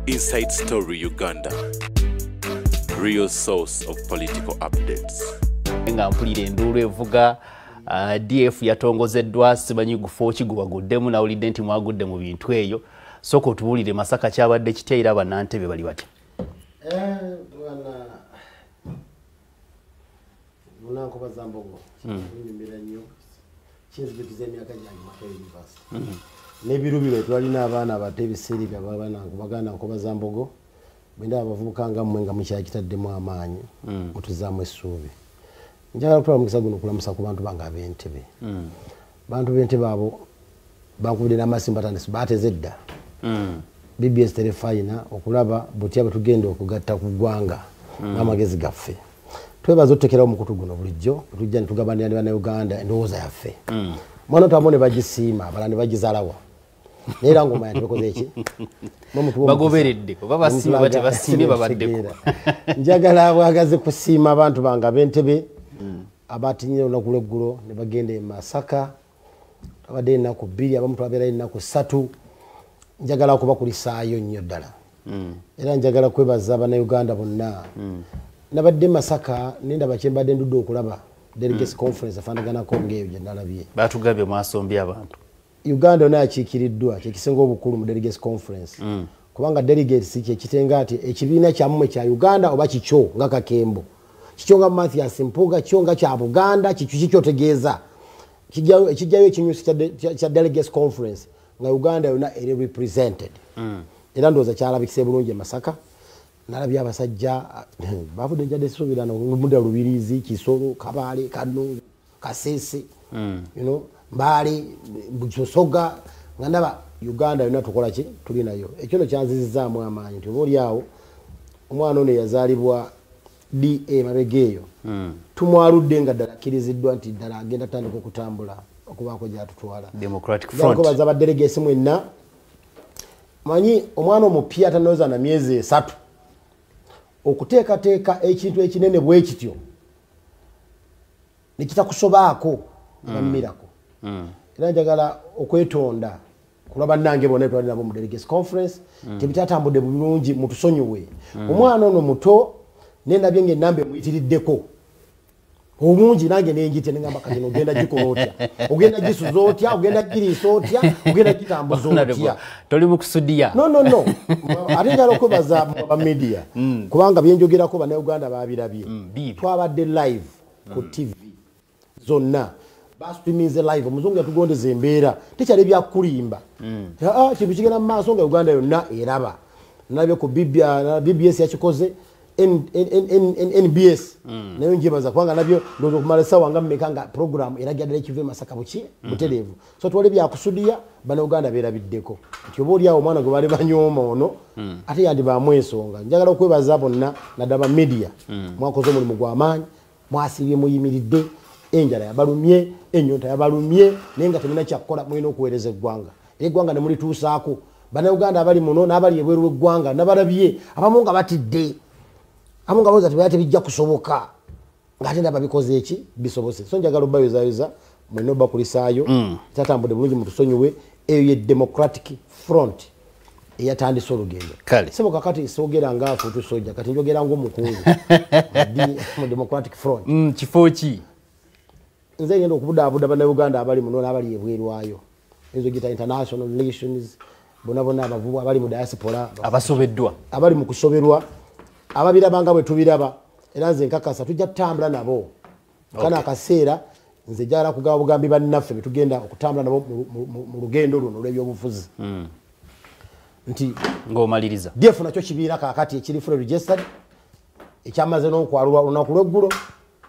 Inside Story Uganda, real source of political updates. Nga mpulira endulu evuga DF yatongozeddwa simanyi gufo kiguwaguddemu nawulidde nti mwagudde mu bintu eyo soko tuwulire Masaka kyabadde kiteera bannantebe bali batya. Bwana Munanko Bazambogo mbira nnyo kizibitiza emyaka gyange mu university nebirubiro twalina abaana abato ebiseera by'abaana kubagana nko Bazambogo bwenda abavubuka nga mmwe nga mukyakitaddemu amaanyi mutuzaamu essuubi njagala kutwala mukisa guno kulamusa ku bantu bange ab'Entebbe bantu b'Entebbe abo bankubidde n'amasimba tandisi baateze dda BBS terefayina okulaba butya batugenda okugatta ku ggwanga n'amagezi gaffe twebaza otutekerawo mukutu guno bulijjo tujja nitugabanira ne bannayuganda endowooza yaffe mwana twamo ne bagisiima abalala ne bagizaalawa neera ngoma yantibikoze eki bagoberedde oba basiima bate basiimye babaddeko njagala bwagaze kusiima abantu bange ab'Entebbe abatinyira olunaku lw'eggulo ne bagenda e Masaka abadde ennaku 2 abamu twabeerayo ennaku 3 njagala okubakulisaayo nnyo ddala era njagala kwebaza abannayuganda bonna nabadde Masaka nendaba kye mbadde ndudde okulaba delegates conference afaanaganako ng'eyo gye nalabye batugambye mwasombye abantu Uganda yonna yakiikiriddwa kyekisinga obukulu mu delegates conference kubanga delegates kyekitenga ati ekibiina kyammwe kya Uganda oba kikyo nga Kakembo kikyo nga Mathias Mpuuga kikyo nga kya Buganda kikyotegeeza ekijjayo ekinyusi kya delegates conference nga Uganda yonna eri represented era ndowooza kyalabikise bulungi e Masaka nalabye abasajja bavudde njadde sisuubirana mudda Lubirizi Kisoro Kabaale Kanungu Kasese Mbale Busoga nga ndaba Uganda yonna tukola ki tuli nayo ekyo kyanzizizaamu amaanyi nti oba awo omwana ono yazaalibwa DA mabegeeyo tumwaludde nga ddala akkiriziddwa nti ddala agenda tandika okutambula okubaako gyatutwala Democratic Front baza baddelegesi mwenna manyi omwana omupya tanooza na myezi 3 okuteekateeka ekintu ekinene bwe kityo nekitakusobaako bammirako era njagala okwetonda kulaba nange bonna twali nabo mu delegates conference tebitatambudde bulungi mutusonyiwe omwana ono muto nendabye ng'ennamba emuyitiriddeko omungi nange nenjite nengamba kati ogenda gikola otya ogenda gisuza otya ogenda giriisa otya ogenda gitambuza otya toli mu kusudiya no ate njala okwebaza ba media kubanga byenjogerako bannayuganda babirabye twabadde live ku TV zonna bastreaminze live omuzungu yatugondeza embeera tekyali byakulimba kintu kigenda mu maaso nga Uganda yonna eraba nalabye ku BBS yakikoze NBS nayo njebaza kubanga nabyo ndozo kumala sawa nga mmeka nga program eragira ddala ekive Masaka buki butereevu so twali byakusudiya bannayuganda beerabiddeko nti oba oli awo omwana gwe bali banyooma ono ate yandi bamwesonga njagala okwebaza bonna naddaba media mwakoze omulimu gw'amaanyi mwasiibye muyimiridde enjala yabalumye ennyonta yabalumye naye nga temulina kyakukola mulina okuweereza eggwanga era eggwanga ne mulituusaako bannayuganda abali muno n'abali ebweru w'eggwanga nabalabye abamu nga batidde abamu nga balowooza tebala tebijja kusoboka ng'ate ndaba bikoze eki bisobose so njagala obbayozayoza mulina obbakulisaayo tatambudde bulungi mutusonyiwe eyo ye Democratic Front eyatandise olugendo siboka kati soogera ngaafu tusojja kati njogera ng'omukungu mu Democratic Front kifo ki nze ngenda okubudaabuda bannayuganda abali muno n'abali ebwerwayo ezo gita international relations bonna abavubu abali mu diaspora abasobeddwa abali mu kusoberwa ababirabanga bwe tubiraba era nze nkakasa tujja tutambula nabo kana akaseera nze njagala kugaba bugambi bannaffe betugenda okutambula nabo mu lugendo luno olw'ebyobufuzi nti ng'omaliriza DF nakyo kibiira kaakati ekiri fully registered ekyamaze n'okwalulwa olunaku lw'eggulo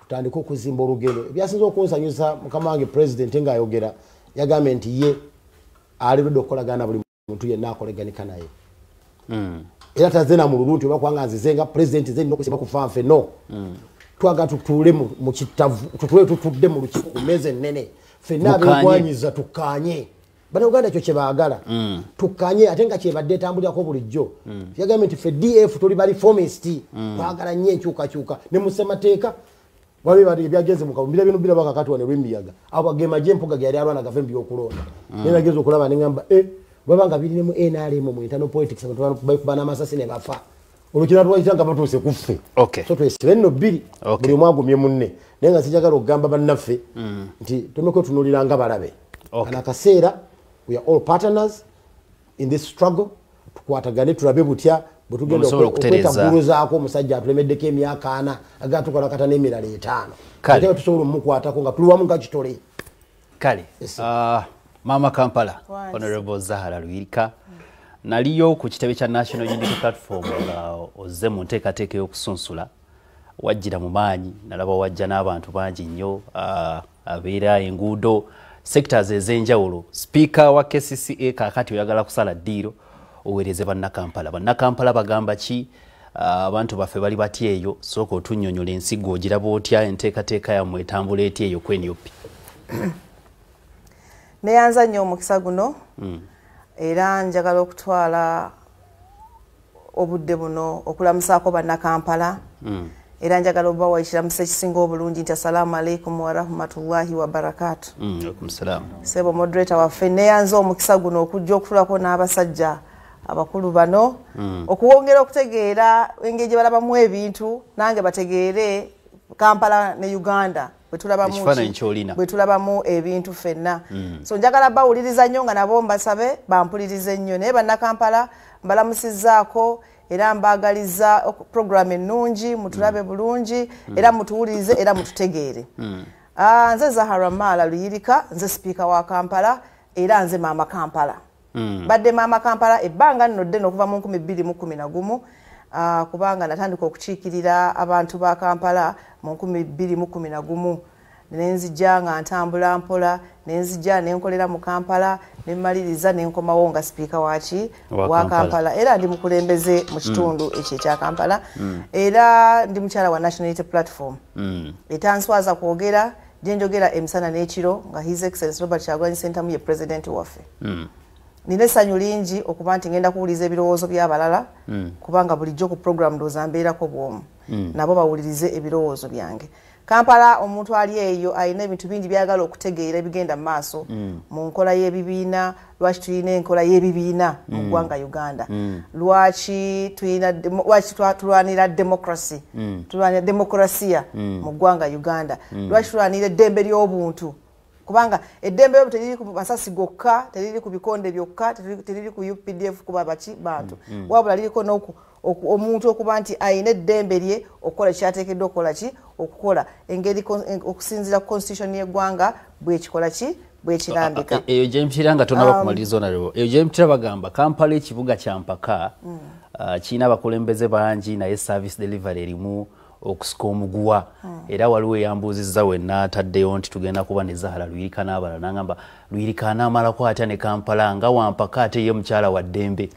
tutandika okuzimba olugendo ebyasinza okunsanyusa mukama wange president ng'ayogera yagambye nti ye alibudde okukolagana buli muntu yenna akoleganika naye era tazena mu lulunti oba kubanga nzize nga president ze nina okusimba kufa nfe no twagala tutuule mu kitavu tutuule tutudde mu lukiiko ku mmeeza ennene ffenna abegwanyiza tukkaanye bannayuganda ekyo kye baagala tukkaanye ate nga kyebadde etambulirako bulijjo yagambye nti ffe DF tuli bali formist twagala nnyo enkyukakyuka ne mu ssemateeka waliwo ebyagenze mu kabumbira bino biraba kakati wane lw'emiyaga abo bagema gye Mpuuga gyali alwana gave mu by'okulonda naye nageza okulaba ne ngamba bwabanga birinemu NRM mu internal politics abantu bakubana amasasi ne bafa olukira twayitanga batuuse kuffe so twesibe nno bbiri buli mwagumye munne naye nga sijagala okugamba bannaffe nti tumeko tunuliranga balabe kana kaseera we are all partners in this struggle tukwatagane tulabe butya butugenda okwetaguruzaako omusajja atulemeddeko emyaka 4 agatukola kata n'emirala 5 ate tusobola omukwatako nga tuli wamu nga kitole kale Mama Kampala Honorable Zahara Lwirika naliyo ku kitebe kya National Unity Platform ozze mu nteekateeka y'okusunsula wajjira mu maanyi nalaba wajja n'abantu bangi nnyo abeera enguudo sectors ez'enjawulo speaker wa KCCA kaakati oyagala kusala ddiiro oweereze bannakampala bagamba ki abantu baffe bali batya eyo sooka otunnyonnyola ensigo ogiraba otya enteekateeka yammwe etambula etya eyo kwenyopi neyanza nnyo omukisa guno era njagala okutwala obudde buno okulamusaako bannakampala era njagala obawa ekiramusa ekisinga obulungi nti assalamu alaikum warahmatullahi wabarakatu. Sebo moderator waffe neyanza omukisa guno okujja okutulako n'abasajja abakulu bano okuwongera okutegeera engeri gye balabamu ebintu nange bategeere Kampala ne Uganda bwe tulabamu ebintu ffenna so njagala bawuliriza nnyo nga nabo mbasabe bampulirize nnyo naye bannakampala mbalamusizzaako era mbagaliza program ennungi mutulabe bulungi era mutuwulirize era mututegeere nze Zahara Mala Luyirika nze speaker wa Kampala era nze Mama Kampala badde Mama Kampala ebbanga nno ddene okuva mu 2011 kubanga natandika okukiikirira abantu ba Kampala mu 2011 nenzijja nga ntambula mpola nenzijja nenkolera mu Kampala nemmaliriza nenkomawo nga speaker wa Kampala era ndi mukulembeze mu kitundu ekyo ekya Kampala era ndi mukyala wa National Unity Platform etanswaza kwogera gyenjogera emisana n'ekiro nga His Excellency Robert Kyagulanyi Ssentamu ye president waffe nina essanyu lingi okuba nti ngenda kuwuliriza ebirowoozo by'abalala kubanga bulijjo ku program ndowooza mbeerako bw'omu nabo bawulirize ebirowoozo byange Kampala omuntu ali eyo ayina ebintu bingi byagala okutegeera ebigenda mu maaso mu nkola y'ebibiina lwaki tulina enkola y'ebibiina mu ggwanga Uganda lwaki tulwanira demokrasiya mu ggwanga Uganda lwaki tulwanira eddembe ly'obuntu kubanga eddembe lyo teriri ku masasi gokka teriri ku bikonde byokka teriri ku UPDF kuba baki bantu wabula liriko n'oku omuntu okuba nti ayina eddembe lye okukola kyateekeddwa okukola ki okukola engeri okusinziira ku constitution y'eggwanga bwekikola ki bwekirambika eyo gyempitira nga tonaba kumaliriza onarebo eyo gyempitira bagamba Kampala ekibuga kya mpaka kirina abakulembeze bangi naye service delivery erimu okusuka omuguwa era waliwo eyambuuzizza wenna ataddeyo nti tugenda kuba ne Zahara Lwirika n'abalala n'agamba Lwirika anaamalako atya ne Kampala nga wampaka ate ye mukyala wa ddembe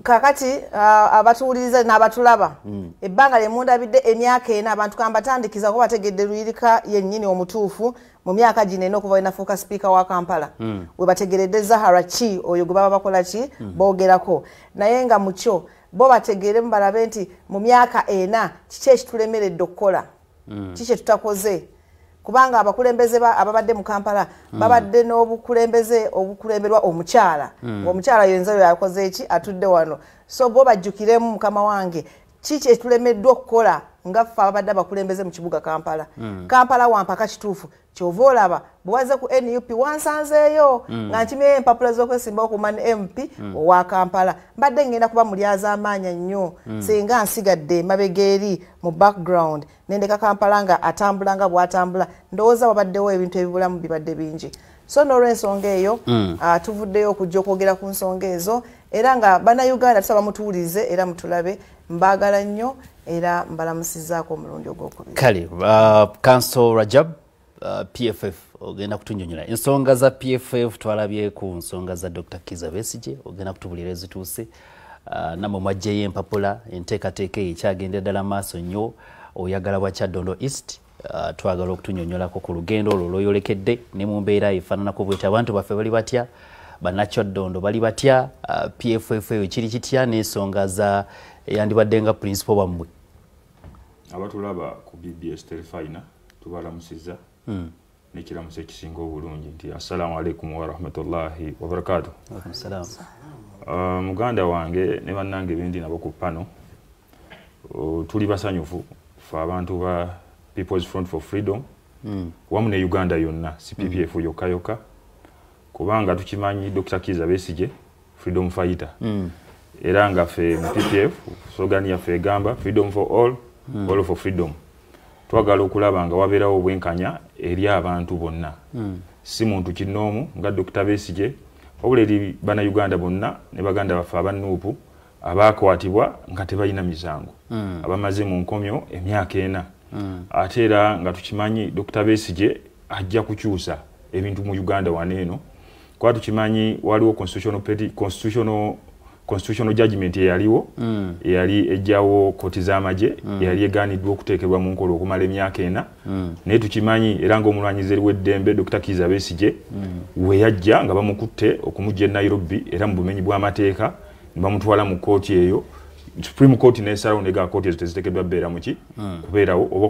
kakati abatuwuliriza n'abatulaba ebbanga lyemundabidde emyaka ena abantu kambatandikiza ko bategedde Lwirika yennyini omutuufu mu myaka gino ena okuva wenafuuka speaker wa Kampala we bategeredde Zahara ki oyo gwe baba bakola ki boogerako naye nga mukyo bo bategeeremu balabe nti mu myaka ena kiki ekitulemeredde okukola kiki ekitutakoze kubanga abakulembeze ababadde mu Kampala babadde n'obukulembeze obukulemberwa omukyala ng'omukyala yenza oyo akoze eki atudde wano so bo bajjukiremu mukama wange kiki ekitulemeddwa okukola nga ffe ababadde abakulembeze mu kibuga Kampala Kampala wampaka kituufu kyova olaba bwewaze ku NUP wansanzeeyo nga nkimyeyo empapula z'okwesimbawo ku MP owa Kampala mbadde ngenda kuba mulyaza amaanya nnyo singa nsigadde mabega eri mu background nendeka Kampala nga atambula nga bw'atambula ndowooza wabaddewo ebintu ebibulamu bibadde bingi so n'olw'ensonga eyo tuvuddeyo okujja okwogera ku nsonga ezo era nga bannayuganda tusaba mutuwulize era mutulabe mbaagala nnyo era mbalamusizzaako omulundi ogwokubiri kale Council Rajab PFF ogenda kutunyonyola ensonga za PFF twalabye ku nsonga za Dr. Kizza Besigye ogenda kutubulira ezituuse namwe mwajjeyo empapula enteekateeka ekyagenda ddala maaso nnyo oyagala bwa Kyaddondo East twagala okutunyonyolako ku lugendo olwo lw'oyolekedde ne mu mbeera efaananako bweti abantu baffe bali batya bannakyaddondo bali batya PFF eyo kiri kitya n'ensonga za eyandibadde nga principal bammwe abatulaba ku BBS Telefina tubalamusizza nekiramusa ekisinga obulungi nti assalamu alaikum wa rahmatullahi wa barakatuh. Muganda wange ne bannange bendi nabo ku pano tuli basanyufu fa abantu ba People's Front for Freedom wamu ne Uganda yonna CPPF yoka kubanga tukimanyi Dr. Kizza Besigye freedom fighter era nga fe mu PPF slogan ya fe gamba freedom for all for freedom. Twagala okulaba nga wabeerawo obwenkanya eri abantu bonna si muntu kinoomu nga Dr. Besigye wabula eri bana Uganda bonna ne baganda bafe abanuupu abakwatibwa nga tebalina misango abamaze mu nkomyo emyaka 4 ate era nga tukimanyi Dr. Besigye ajja kukyusa ebintu mu Uganda waneeno kwa tukimanyi waliwo constitutional judgment yaliwo yali ejjawo koti z'amagye yali eganiddwa okuteekebwa mu nkola okumala emyaka 4 naye tukimanyi era ng'omulwanyizi w'eddembe Dr. Kizza Besigye we yajja nga bamukutte okumujja e Nairobi era mu bumenyi bw'amateeka ne bamutwala mu kooti eyo Supreme Court n'esalawo nega kooti ezo teziteekeddwa beera muki kubeerawo oba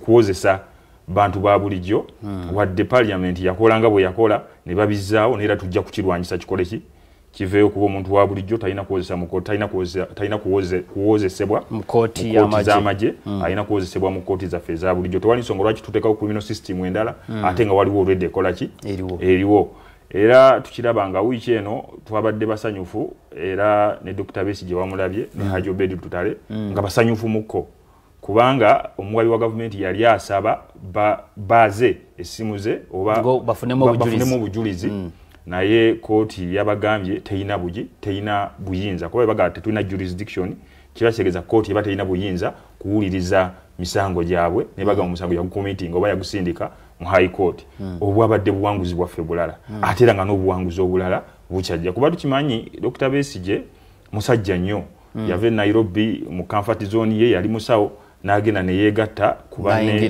kuwozesa bantu ba bulijjo wadde parliament yakolanga bwe yakola ne babizzaawo neera tujja kukirwanyisa kikole ki kiveeyo kuba omuntu wa bulijjo talina kuwozesa mu kooti talina kuwozesebwa mu kooti z'amagye alina kuwozesebwa mu kooti zaffe eza bulijjo tewali nsonga lwaki tuteekawo criminal system endala ate nga waliwo olwedde ekola ki eriwo era tukiraba nga wiiki eno twabadde basanyufu era ne Dr. Besigye wamulabye ne Haji Obedi Tutale nga basanyufu mukko kubanga omuwabi wa gavumenti yali asaba baze essimu ze oba bafunemu obujulizi naye kooti yabagambye teyina buyinza kuba baga tetulina jurisdiction kibategeeza kooti eba teyina buyinza kuwuliriza misango gyabwe ne baga mu musango yagukomiting oba yagusindika mu high court obwabadde buwanguzi bwaffe bulala ate era nga n'obuwanguzi obulala bukyajja kuba tukimanyi Dr. Besigye musajja nnyo yave Nairobi mu comfort zone ye yali musawo n'agenda ne yeegatta kuba ne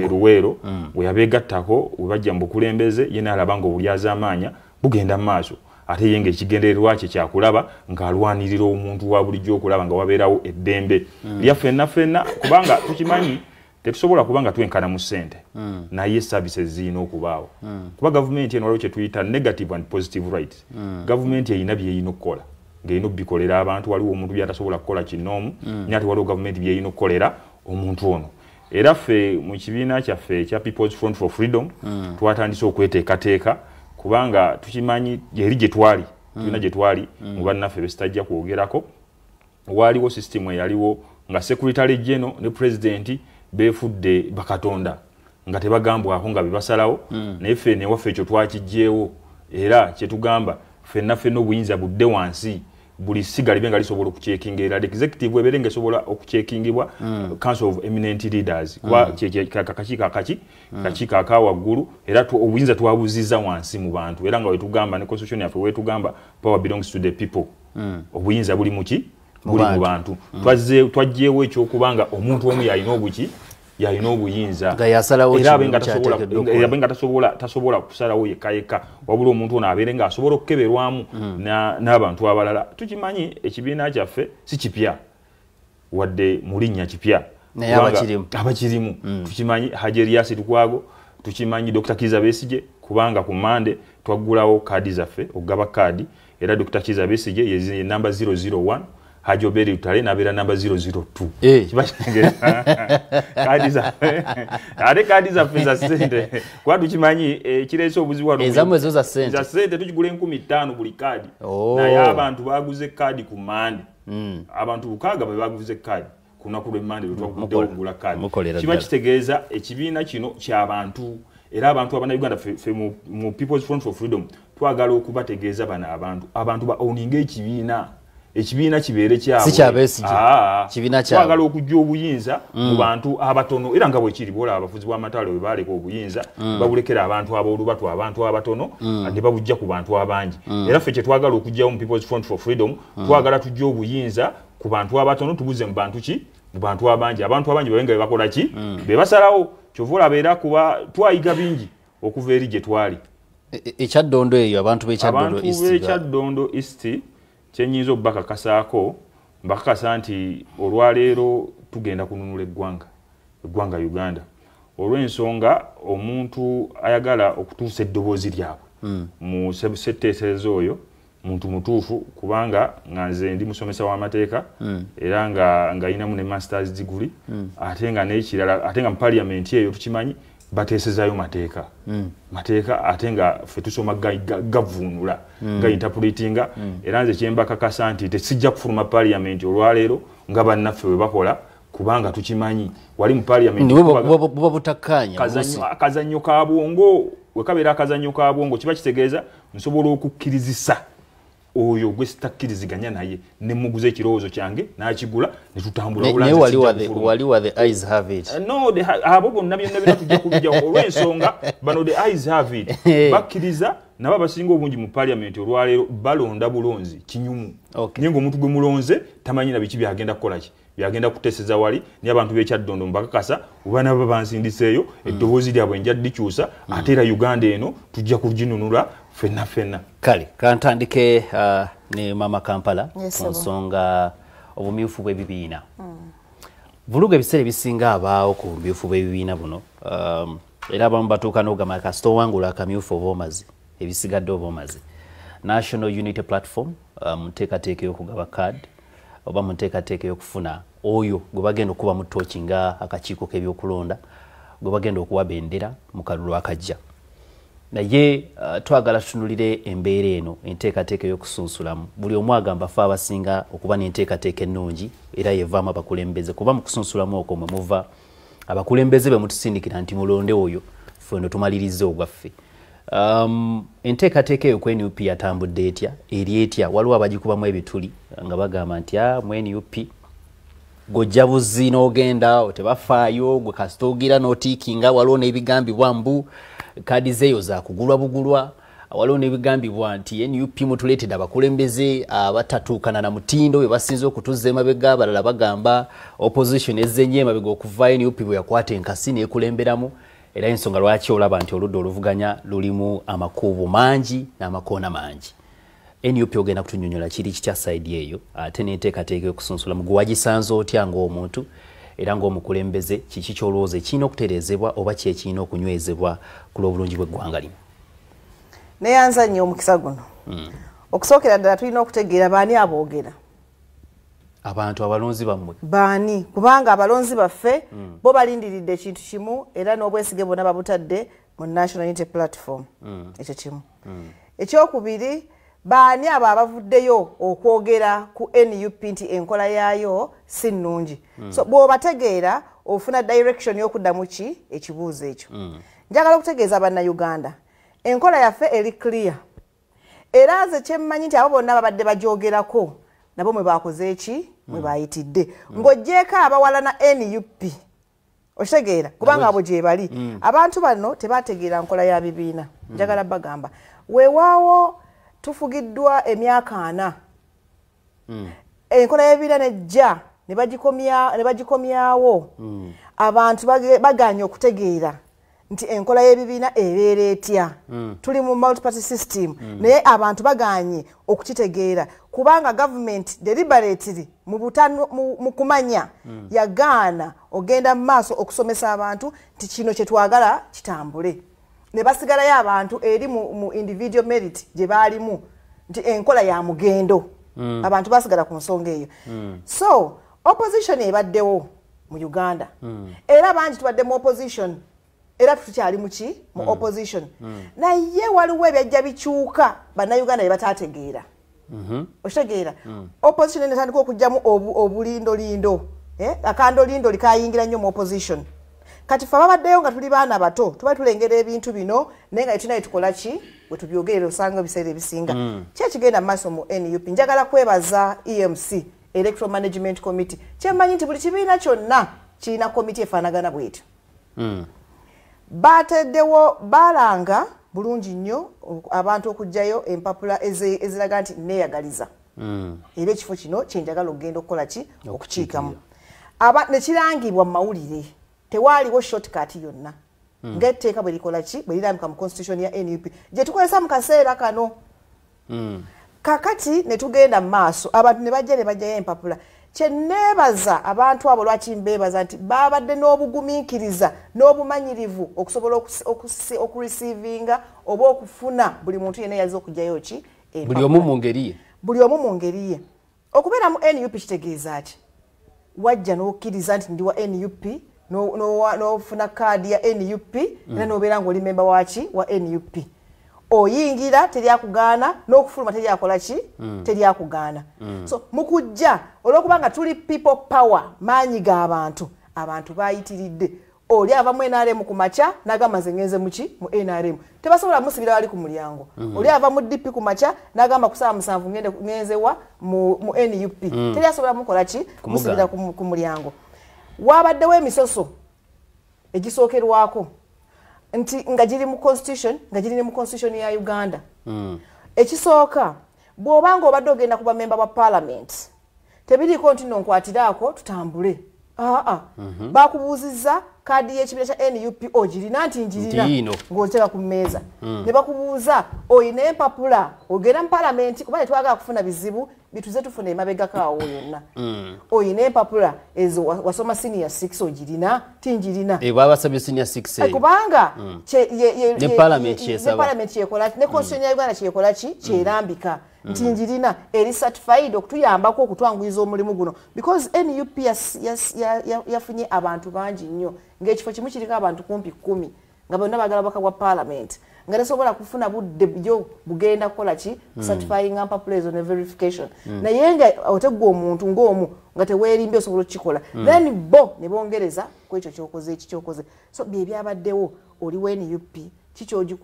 Luweero bwe yabeegattako we bajja mu bukulembeze ye n'alaba nga obulyaza amaanya bugenda maaso ate yenge ekigendererwa kye kyakulaba ng'alwanirira omuntu wa bulijjo okulaba nga wabeerawo eddembe lya ffenna kubanga tukimanyi tetusobola kubanga twenkana mu ssente naye services zirina okubaawo kuba gavumenti eno waliwo kye tuyita negative and positive rights gavumenti eyina byeyina okukola ng'erina okubikolera abantu waliwo omuntu byatasobola kukola kinoomu naye ate waliwo gavumenti byeyina okukolera omuntu ono era ffe mu kibiina kyaffe ekya People's Front for Freedom twatandise okweteekateeka kubanga tukimanyi eri gye twali tulina gye twali mu bannaffe besitajja kwogerako waliwo system eyaliwo nga secretary general ne president beefudde bakatonda nga tebagambwako nga bebasalawo naye ffe newaffe ekyo twakijjeewo era kyetugamba ffenna obuyinza budde wansi buli siga libe nga lisobola okucheckinga era executive ebere nga esobola okucheckingibwa Council of Eminent Leaders kwa kachika akawa waggulu era obuyinza twabuziza wansi mu bantu era nga wetugamba ne constitution yaffe wetugamba power belongs to the people obuyinza buli muki buli mu bantu twajjeewo ekyokubanga omuntu omu yalina obuki yalina obuyinza era abenga tasobola kusalawo yekka wabula omuntu ono abeere nga asobola okukeberwamu n'abantu abalala tukimanyi ekibiina kyaffe si kipya wadde mulinnya kipya abakirimu tukimanyi Haji Elias Lukwago tukimanyi Dr. Kizza Besigye kubanga ku Mande twaggulawo kaadi zaffe okugaba kaadi era Dr. Kizza Besigye ye namba 001 Haji Obedi Tutale nabeera namba 002 kibakitegeeza kaadi zaffe za ssente kuba tukimanyi kireese obuzibu wano ezamwe ezo za ssente tukigula 15,000 buli kaadi naye abantu baguze kaadi ku Mande abantu 600 be baguze kaadi ku lunaku lw'Emmande lwetwaguddewo okugula kaadi kiba kitegeeza ekibiina kino ky'abantu era abantu abannayuganda ffe mu People's Front for Freedom twagala okubategeeza bano abantu ba owninga ekibiina kibeere kyabwe kibiina kyabwe twagala okujja obuyinza mu bantu abatono era nga bwe kiri bola abafuzi bw'amataalo bwe baaleka obuyinza babulekera abantu ab'olubatu abantu abatono ne babujja ku bantu abangi era ffe kye twagala okujjawo mu People's Front for Freedom twagala tujja obuyinza ku bantu abatono tubuze mu bantu ki mu bantu abangi babenga be bakola ki be basalawo kyova olabeera kuba twayiga bingi okuva eri gye twali ekyaddondo eyo abantu b'ekyaddondo East kyenyinza okubakakasaako mbakakasa nti olwaleero tugenda kununula eggwanga Uganda olw'ensonga omuntu ayagala okutuusa eddoboozi lyabwe mu setteeserezo oyo muntu mutuufu kubanga nga nze ndi musomesa w'amateeka era nga yinamu ne masters degree ate nga n'ekirala ate nga mu parliament eyo tukimanyi bateesezayo mateeka mateeka ate nga ffe tusoma gavuunula ga interpretinga era nze kyembakakasa nti tesijja kufuluma parliament olwaleero nga bannaffe bwe bakola kubanga tukimanyi wali mu parliament buba butakkaanya akazannyo ka bwongo wekabeera akazannyo ka bwongo kiba kitegeeza nsobola okukkirizisa oyo gwe sitakkiriziganya naye ne muguze ekirowoozo kyange n'akigula ne tutambula wali wa the eyes have it no abo bonna byonna tujja kubijjawo olw'ensonga bano the eyes have it bakkiriza nabo abasinga obungi mu parliament olwaleero balonda bulonzi kinyumu naye ng'omuntu gwe mulonze tamanyira biki byagenda kukola ki byagenda kuteeseza wali naye abantu b'ekyaddondo mbakakasa oba nabo bansindiseeyo eddoboozi lyabwe nja dikyusa ate era Uganda eno tujja kuginunula fenna kale kantandike ne mama Kampala ku nsonga obumyufu bw'ebibiina vuluga ebiseera ebisinga abaawo ku bumyufu bw'ebibiina buno era abamu batuuka n'ogamba kasita owangula akamyufu oba omaze ebisigadde oba omaze National Unity Platform muteekateeka y'okugaba card oba muteekateeka y'okufuna oyo gwe bagenda okuba mu ttooki nga akakiiko k'ebyokulonda gwe bagenda okuwa bendera mu kalulu akajja naye twagala tutunulire embeera eno enteekateeka y'okusunsulamu buli omu agamba fe abasinga okuba n'enteekateeka ennungi era yevaamu abakulembeze kuba mu kusunsulamu okwo mwe muva abakulembeze be mutusindikira nti mulonde oyo ffe eno tumalirize ogwaffe enteekateeka eyo ku NUP yatambudde etya eri etya waliwo abagikubamu ebituli nga bagamba nti mu NUP gojja buzzi n'ogenda tebafaayo gwe kasita ogira n'otiikinga waliwo n'ebigambibwa mbu kaadi zeeyo zakugulwa bugulwa waliwo n'ebigambibwa nti NUP mutuleetedde abakulembeze abatatuukana na mutindo bwe basinze okutuzza emabega abalala bagamba opposition ezzenye emabega okuva NUP bwe yakwata enkasi n'ekulemberamu era ensonga lwaki olaba nti oludda oluvuganya lulimu amakubo mangi n'amakoona mangi NUP ogenda kutunyonyola kiri kitya saidi eyo ate n'enteekateeka y'okusunsulamu gwe wagisanze otya ng'omuntu era ng'omukulembeze kiki ky'olowooza ekirina okutereezebwa oba ki ekirina okunywezebwa ku lw'obulungi bw'eggwanga lino neyanza nnyo omukisa guno okusookera ddala tulina okutegeera baani aboogera abantu abalonzi bammwe baani kubanga abalonzi baffe bo balindiridde ekintu kimu era n'obwesige bwonna babutadde mu National Unity Platform ekyo kimu ekyokubiri baani abo abavuddeyo okwogera ku NUP nti enkola yaayo si nnungi so bw'obategeera ofuna direction y'okuddamu ki ekibuuzo ekyo njagala okutegeeza bannayuganda enkola yaffe eri clear era nze kyemmanyi nti abo bonna babadde bagyogerako nabo mwe bakoze eki mwe bayitidde ng'oggyeko abawala na NUP okitegeera kubanga abo gye bali abantu bano tebategeera nkola ya bibiina njagala bagamba weewaawo tufugiddwa emyaka 4 enkola y'ebibiina nejja ne bagikomyawo abantu baganye okutegeera nti enkola y'ebibiina ebeera etya tuli mu multi-party system naye abantu baganye okukitegeera kubanga government deliberately mu kumanya yagaana ogenda mu maaso okusomesa abantu nti kino kye twagala kitambule ne basigalayo abantu eri mu individual merit gye baalimu nti enkola ya mugendo abantu basigala ku nsonga eyo so opposition ebaddewo mu Uganda era bangi tubadde mu opposition era tukyali muki mu opposition naye waliwo ebyajja bikyuka bannayuganda bye bataategeera okitegeera opposition netandika okujjamu obulindolindo akandolindo likayingira nnyo mu opposition kati fe ababaddeyo nga tuli baana bato tuba tulengera ebintu bino naye nga tetulina tukola ki bwe tubyogerera osanga ebiseera ebisinga kyekigenda mu maaso mu NUP njagala kwebaza EMC Electoral Management Committee kyemmanyi nti buli kibiina kyonna kirina komiti efaanagana bwetyo bateddewo balanga bulungi nnyo abantu okujjayo empapula eziraga nti neeyagaliza era ekifo kino kyenjagala okugenda okukola ki okukiikamu nekirangibwa mu mawulire tewaaliwo shortcut yonna ng'etteeka bwe likola ki bwe lirambika mu constitution ya NUP gye tukozesa mu kaseera kano kakati ne tugenda mu maaso abantu ne bajja ne bajjayo empapula kyeneebaza abantu abo lwaki mbeebaza nti babadde n'obugumiikiriza n'obumanyirivu okusobola okureceivinga oba okufuna buli muntu yenna yaza okugjayo ki buli omu mu ngeri ye okubeera mu NUP kitegeeza ki wajja n'okkiriza nti ndi wa NUP n'ofuna kaadi ya NUP era n'obeera ng'oli memba waki wa NUP oyingira teryakugaana n'okufuluma teryakola ki teryakugaana so mukujja olw'okubanga tuli people power maanyi g'abantu abantu bayitiridde oli ava mu NRM ku makya n'agamba nze ngenze muki mu NRM tebasobola musibira wali ku mulyango oli ava mu DP ku makya n'agamba ku 7 ngenzewa mu NUP teryasobola mukola ki musibira ku mulyango wabaddewo emisoso egisookerwako nti nga giri mu constitution nga giri ne mu constitution ya Uganda ekisooka bw'obanga obadde ogenda kuba member wa parliament tebiriko nti no nkwatiraako tutambule bakubuuzizza kaadi y'ekibiina kya NUP ogirina nti njirina ng'oteka ku mmeeza ne bakubuuza oyina empapula ogenda mu parliament kuba netwagala kufuna bizibu bituze tufuna emabegakaawo yonna oyina empapula ezo wasoma senior 6 ogirina tinjirina babasabye senior 6 kubanga ne parliament kyekola ne constitution ya Uganda kyekola ki kyerambika ntinjirina eri certified okutuyambako okutwanguyiza omulimu guno because NUP yafunye abantu bangi nnyo ng'ekifo kimu kiriko abantu kumpi 10 nga bonna bagala baka wa parliament nga tesobola kufuna budde byo bugenda kukola ki certifying empapula ezo ne verification naye nga otegwa omuntu ng'omu nga teweerimbye osobola okukikola then bo ne bongereza ku ekyo kyokoze so bye byabaddewo oli wa NUP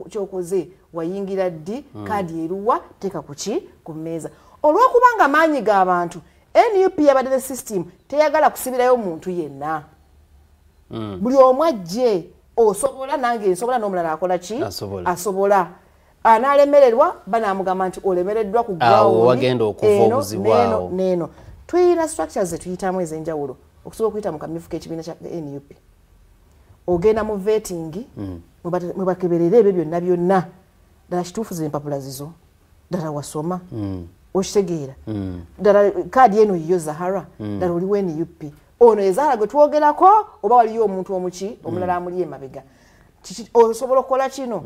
kyokoze wayingira ddi kaadi eruwa teeka kuki ku mmeeza olw'okubanga maanyi g'abantu NUP yabadde ne system teyagala kusibirayo muntu yenna buli omu ajje osobola nange nsobola n'omulala akola ki asobola analemererwa banamugamba nti olemereddwa ku ground wagenda okuva obuzibwawo neno tuyina structures zetuyitamu ez'enjawulo okusobola okuyita mu kamyufu k'ekibiina kya NUP ogenda mu vetting mwe bakeberera ebyo byonna ddala kituufu z'empapula zizo ddala wasoma okitegeera ddala kaadi eno yiyo Zahara ddala oli wa NUP ono Zahara gwe twogerako oba waliyo omuntu omuki omulala amuli emabega osobola okukola kino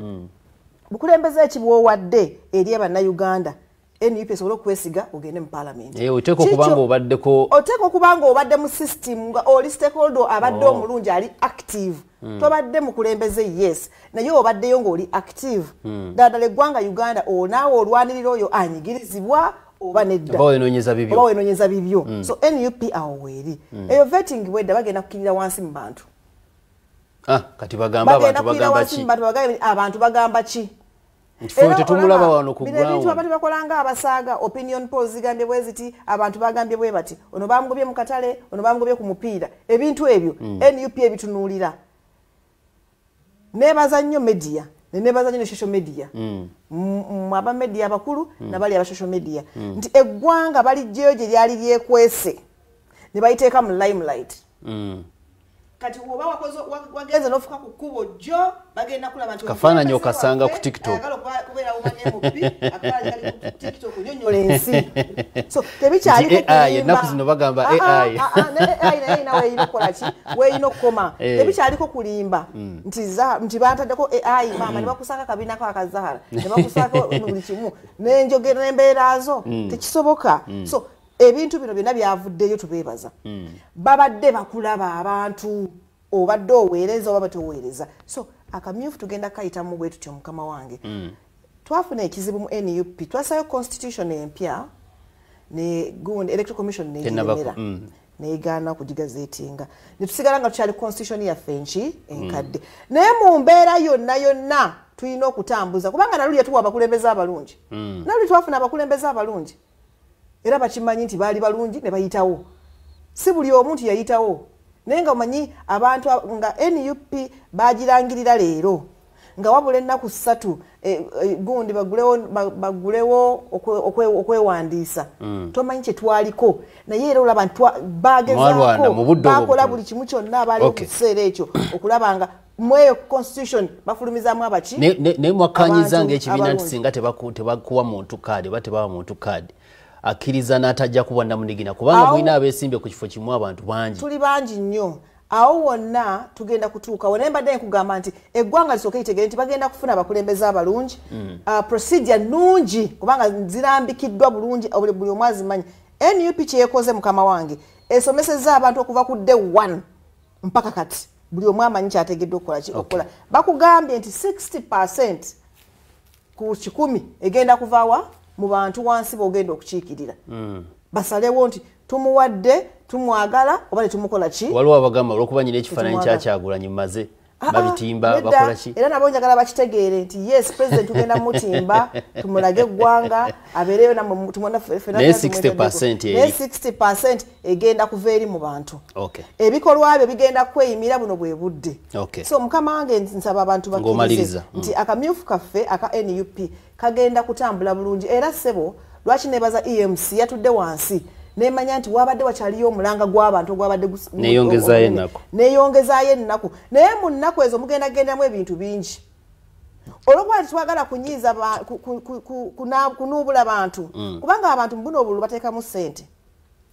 bukulembeze ekibwowadde eri abannayuganda NUP esobola okwesiga ogende mu parliament oteeka okubanga obadde mu system nga oli stakeholder abadde omulungi ali active tobadde mukulembeze yes naye obaddeyo ng'oli active ddala eggwanga Uganda onaawe olwanirira oyo anyigirizibwa oba nedda oba wenoonyeza bibyo so NUP awo weeri eyo vetting wedda bagenda kukkirira wansi mu bantu kati bagamba abantu bagamba ki tetumulaba wano ku ground bintu abantu bakolanga abasaaga opinion polls zigambye bwe ziti abantu bagambye bwe bati ono bamugobye mu katale ono bamugobye ku mupiira ebintu ebyo NUP ebitunuulira nebaza nnyo media nebaza nnyo social media aba media abakulu nabali aba social media nti eggwanga balijjeyo gye lyali lyekwese ne bayiteeka mu limelight kati oba wagenze n'ofuka ku kkubo jjo bagenda kulaba nti kafaananyi okasanga ku TikTok kubeera umanye mupi akalali ku TikTok nyonyola ensi so tebikyaliko ennaku zino bagamba AI naye nawe eyina okukola ki weeyina okukoma tebikyaliko kulimba nti bataddeko AI maama ne bakusanga kabinako akazahara ne bakusako buli kimu n'enjogera n'embeerazo tekisoboka so ebintu bino byonna byavuddeyo tubeebaza babadde bakulaba abantu obadde oweereza oba batoweereza so akamyufu tugenda kayitamu bwe tutyo mukama wange twafuna ekizibu mu NUP twasayo constitution empya ne gundi electoral commission negilemera neegaana okugigazeetinga ne tusigala nga tukyali constitution yaffe enki enkadde naye mu mbeera yonna tulina okutambuza kubanga naluli yatuwa abakulembeze abalungi naluli twafuna abakulembeze abalungi era bakimanyi nti baali balungi ne bayitawo si buli omuntu yayitawo naye nga omanyi abantu nga NUP bagirangirira leero nga wabula ennaku 3 gundi bagulewo okwewandiisa tomanyi kyetwaliko naye era olaba bagezaako bakola buli kimu kyonna abaaliwo ku kiseera ekyo okulaba nga mweyo constitution bafulumizaamu abaki naye mwakkanyiza ng'ekibiina nti singa tebakuwa muntu kaadi oba tebawa muntu kaadi akkiriza n'atajja kuba namunigina kubanga mulina abeesimbye ku kifo kimu abantu bangi tuli bangi nnyo awo wonna tugenda kutuuka wona mbadde nkugamba nti eggwanga lisooke litegere nti bagenda kufuna abakulembeze abalungi procedure nnungi kubanga zirambikiddwa bulungi buli omu azimanyi NUP kyeyekoze mukama wange esomesezza abantu okuva ku day 1 mpaka kati buli omu amanyi kyategeddwa okukola bakugambye nti 60% ku 100 egenda kuvaawa mu bantu wansi bogenda okukiikirira basalewo nti tumuwadde tumwagala oba tumukola ki waliwo abagamba olwokuba nyina ekifaananyi kyakyagulanyi mumaze babitimba bakola ki era nabo njagala bakitegeere nti yes president tugenda mutimba tumulage eggwanga abeereyo tumona naye 60% egenda kuva eri mu bantu okay. ebikolwa byo bigenda kweyimira buno bwe budde okay. so mukama wange nsaba abantu bakkirize nti akamyufu kaffe aka NUP kagenda kutambula bulungi era ssebo lwaki nebaza EMC yatudde wansi nemanya nti wabadde wakyaliyo omulanga gw'abantu ogwabadde neeyongezaayo ennaku naye mu nnaku ezo mugenda gendamu ebintu bingi olwokuba tetwagala kunyiiza kunuubula bantu kubanga abantu mubuno obululu bateekamu ssente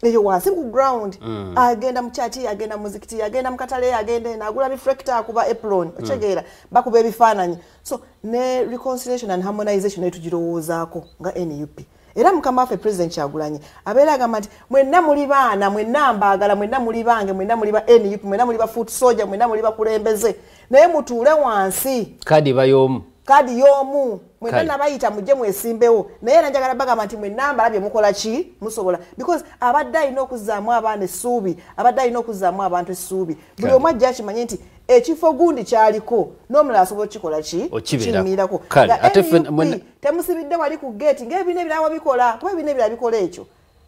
eyo wansi ku ground agenda mu chati agenda mu muzikiti agenda mu katale agenda nagula reflector akuba apron ochegeera bakuba ebifaananyi so ne reconciliation and harmonization etugirowoozaako nga NUP era mukama waffe president Kyagulanyi abeera agamba nti mwenna muli baana mwenna mbaagala mwenna muli bange mwenna muli ba NUP mwenna muli ba foot soldier mwenna muli bakulembeze naye mutuule wansi kadi bayoomu kadi y'omu mwenna nabayita mujje mwesimbewo naye era njagala bagamba nti mwenna mbalabye mukola ki musobola because abadde alina okuzzaamu abaana essuubi abadde alina okuzzaamu abantu essuubi buli omu ajja akimanye nti ekifo gundi kyaliko n'omulala asobola okukikola ki kiyimirirako temusibidde wali ku geeti ng'ebiina ebirala bikola kuba ebiina ebirala bikola ekyo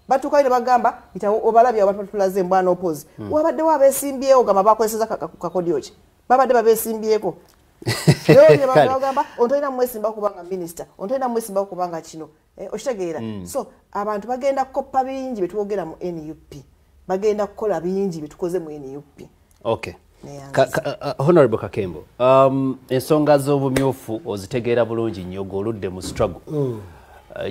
batuukayo ne bagamba obalabye abatulaze embwana opozi wabaddewo abeesimbyewo gamba bakozeseza kakodyo ki babadde babeesimbyeko bagamba ontolina mwesimba kubanga minisita ontolina mwesimba kubanga kino okitegeera so abantu bagenda kukoppa bingi betwogera mu NUP bagenda kukola bingi betukoze mu NUP okay. Honorable Kakembo ensonga z'obumyufu ozitegeera bulungi nnyo ng'oludde mu struggle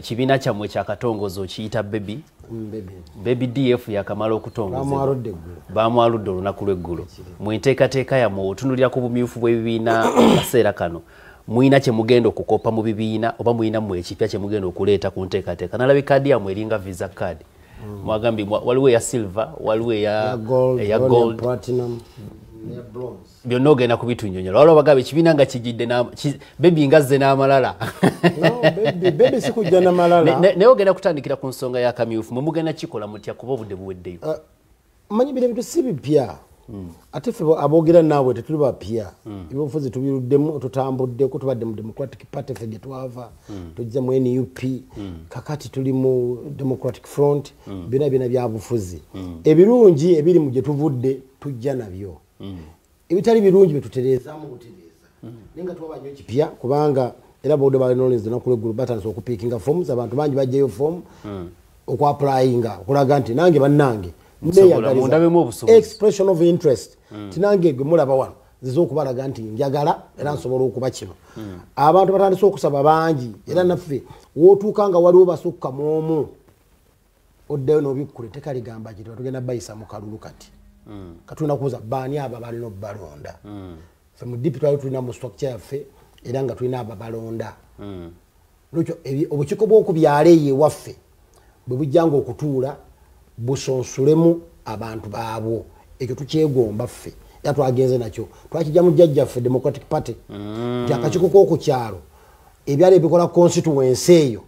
kibiina kyammwe kyakatongoza okiyita baby DF yakamala okutongoza bamwaludde olunaku lw'eggulo mu nteekateeka yammwe otunulira ku bumyufu bw'ebibiina kaseera kano muyina kye mugenda okukopa mu bibiina oba muyina mmwe ekipya kye mugenda okuleeta ku nteekateeka nalaba kaadi yammwe eringa visa card mwagambye waliwo eya silver waliwo eya gold byonna ogenda kubitunyonyola waliwo bagamba ekibiina nga kijidde bebi ngazze n'amalala naye ogenda kutandikira ku nsonga y'akamyufu mwe mugenda kikola mutya kuba obudde buweddeyo manyi bino bintu si bipya ate ffe aboogera naawe tetuli bapya ebyobufuzi tubiruddemu tutambuddeko tubadde mu Democratic Party ffe gye twava tujja mu NUP kakati tuli mu Democratic Front byonna byabufuzi ebirungi ebiri mu gye tuvudde tujja nabyo ebitali birungi betutereezaamu butereeza naye nga twaba nnyo kipya kubanga era boode balinolenzi nakuleggulu batandise okupiikinga forms abantu bangi bajjayo form okwapplyinga okulaga nti nange bannange expression of interest tinange gwe mulaba wano nziza okubalaga nti njagala era nsobola okuba kino abantu batandise okusaba bangi era naffe wootuuka nga waliwo basukka mu omu oddayo n'obikkule tekaligamba kiti batugenda bayisa mu kalulu kati katulina kubuuza baani abo balina obalonda ffe mu dipi twali tulina mu structure yaffe era nga tulina abo balonda lwekyo obukiiko bw'okubyala eyo ewaffe bwe bujjanga okutuula busonsulemu abantu baabwo ekyo tukyegomba ffe era twagenze nakyo twakijja mu jjajjaffe Democratic Party nti akakiiko k'okukyalo ebyali ebikola constituency eyo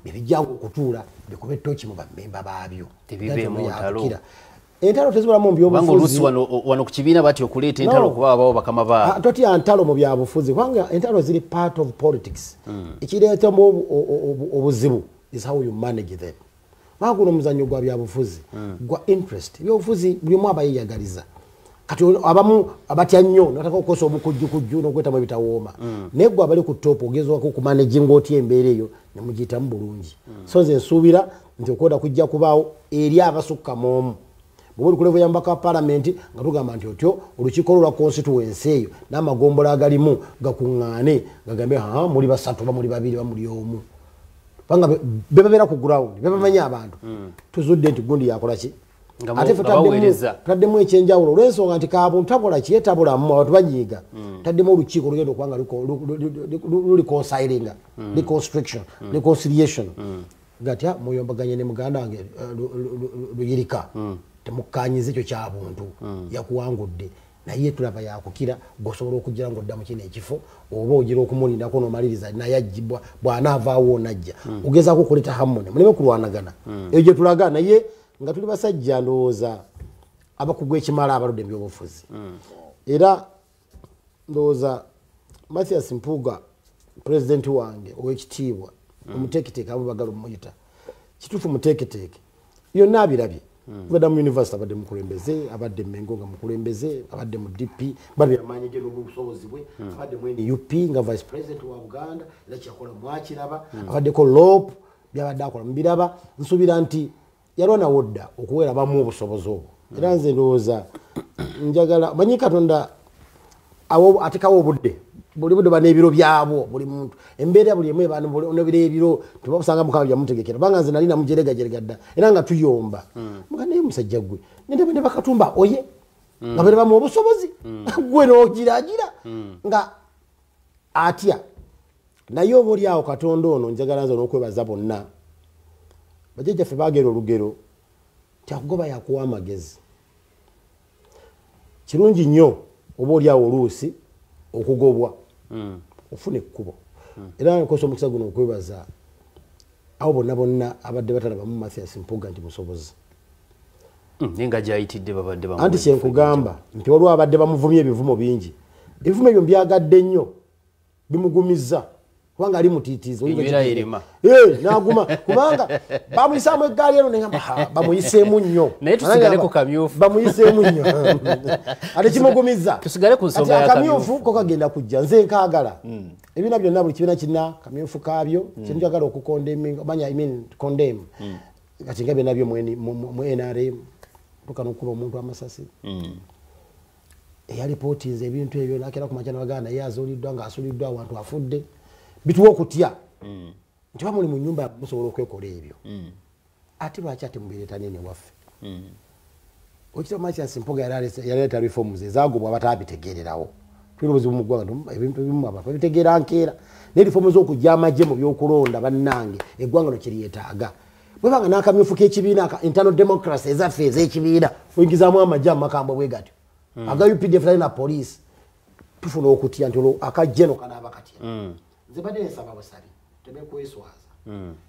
bebijjanga okutuula bikuba ettooki mu bammemba baabyo entalo tezibulamu mu byobufuzi wano ku kibiina bati okuleeta entalo kuba abawo bakama baabo totya ntalo mu byabufuzi kubanga entalo ziri part of politics ekireetamu obuzibu is how you manage them baguno omuzannyo gwa byabufuzi gwa interest byobufuzi buli omu aba yeeyagaliza kati abamu abatya nnyo nataka okukosa obukujjukujju n'okwetamu ebitawooma naye gwe abali ku top ogezaako okumanaginga otya embeera eyo ne mugiyitamu bulungi so nze nsuubira nti okwoda kujja kubaawo eri abasukka mu omu bwe buli kulevu yambaka wa palamenti nga tugamba nti otyo olukiiko lwa constituency eyo n'amagombola agalimu gakuŋŋaane gagambe muli basatu ba muli babiri ba muli omu banga bebera ku ground bebamanya abantu tuzudde nti gundi yakola ki ate taddemu ekyenjawulo olw'ensonga nti kaabuntu takola ki yetabulamu abantu banyiiga taddemu olukiiko olugenda okubanga luliconsilinga reconciliation gatya muyombaganye ne muganda wange luyirika temukkanyiza ekyo kyabuntu yakuwangudde naye tulaba yakukira gosobola okugira ng'odda mu kino ekifo oba ogira okumulindako n'omaliriza naye ajjibwa bw'anaavaawo onajja ogezaako okuleta hammone muleme kulwanagana eyo gye tulaga naye nga tuli basajja ndowooza abakugu ekimala abaludde ebyobufuzi era ndowooza Mathias Mpuuga pulezidenti wange ow'ekitiibwa omuteeketeeke abo bagala omuyita kituufu muteeketeeke yonna abirabye kubadde mu university abadde mukulembeze abadde Mengo nga mukulembeze abadde mu DP badde yamanyi gye n'obusobozi bwe abadde mu NUP nga vice president wa Uganda era kyakola mwakiraba abaddeko LOP byabadde akola mubiraba nsuubira nti yalwana wodda okuwera bamu obusobozi obwo era nze ndowooza njagala manyi Katonda atekawo obudde buli budde bana ebiro byabo buli muntu embeera buli emu ebano nebiro ebiro tubasanga mukama byamutegekera banga nze nali namujeregajerega dda era nga tuyomba muga naye musajja gwe ne bakatumba oye nga bere bamu obusobozi gwe n'ogiragira nga atya naye oba oli awo Katonda ono njagala nze n'okwebaza bonna bajjajjaffe baagera olugero kyakugoba yakuwa amagezi kirungi nnyo oba oli awo oluusi okugobwa ofune ekkubo era nkosa omukisa guno okwebaza abo bonna abadde batalabamu Mathias Mpuuga nti musobozi nenga gyayitidde babadde anti kyenkugamba nti waliwo abadde bamuvumye ebivumo bingi ebivumo ebyo mbyagadde nnyo bimugumiza kubanga ali mutiitizo naguma kubanga bamuyisaamu eggaali eno negamba bamuyiseemu nnyo naye tusigaleko kamyufu bamuyiseemu nnyo ate kimugumiza tusigale ku nsonga ya kamyufu ko kagenda kujja nze nkaagala ebibiina byonna buli kibiina kirina kamyufu kaabyo kye njagala okukondem kati nga byonna byo mu NRM tukana okukuba omuntu amasasi eyalipootinze ebintu ebyo nakera ku makya nabagana naye azuuliddwa ng'asuuliddwa awantu afudde bituwa okutya nti bamuli mu nnyumba musobola okwekola ebyo ate lwaki ate mubireeta nene waffe okitaba Mathias Mpuuga yaleeta reforms ezagobwa abatabitegeererawo tulina obuzibu mu ggwanga ebintu ebimu abantu babitegeera nkeera naye reforms okujja amagye mu byokulonda bannange eggwanga no kyeryetaaga bwebanga n'akamyufu k'ekibiina internal democracy ezaffe ez'ekibiina oyingizaamu amagye amakambo bwe gatyo aga UPDF na police tufuna okutya nti akajjeno kanaaba katya nze badde nsaba busabi tebekweswaza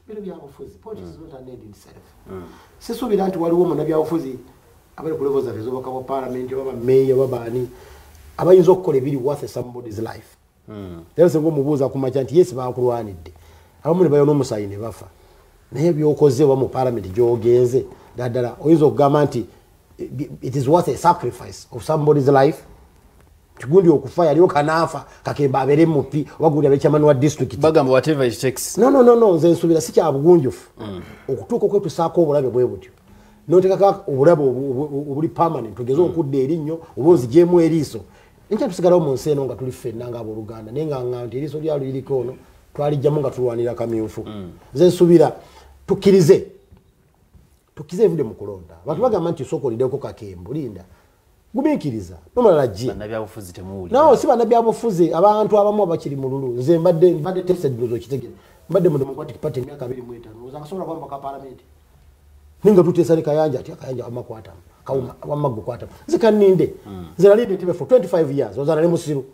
bino byabufuzi politics is not an end in itself sisuubira nti waliwo munnabyabufuzi abali ku level zaffe ez'obubaka bwa parliament oba bameeya oba baani abayinza okukola ebiri worth somebody's life era singa omubuuza ku makya nti yesi bakulwanidde abamu ne bayo n'omusayi ne bafa naye byokoze oba mu parliament gy'ogenze ddala oyinza okugamba nti it is worth a sacrifice of somebody's life tigundi okufa yaliwo kanaafa kakemba abere mupi wagundi abechamani wa district bagamba whatever it takes no nze nsubira si kya bugunjufu okutuuka okwetusaako obulabe bwe butyo notekaka obulabe obuli permanent tugeze okudda erinnyo oba onzigyemu eriiso enkya tusigalawo mu nsi eno nga tuli ffenna ng'abooluganda naye nga nti eriiso lyalo liriko ono twalijjamu nga tulwanira kamyufu nze nsubira tukkirize evudde mu kulonda abantu bagamba nti sooka oliddeko kakembo linda gumiikiriza nomulala gi bannabyabufuzi temuwulira nawo si bannabyabufuzi abantu abamu abakiri mu lulu nze mbadde tested dozo kitegere mbadde mu Democratic Party emyaka 25 ozanga sobola kwamba ka parliament ninga tuteesa ne Kayanja ati Kayanja amakwatamu wamaggu kwatamu nze kanninde nze nali ndetebe for 25 years ozana ne musiru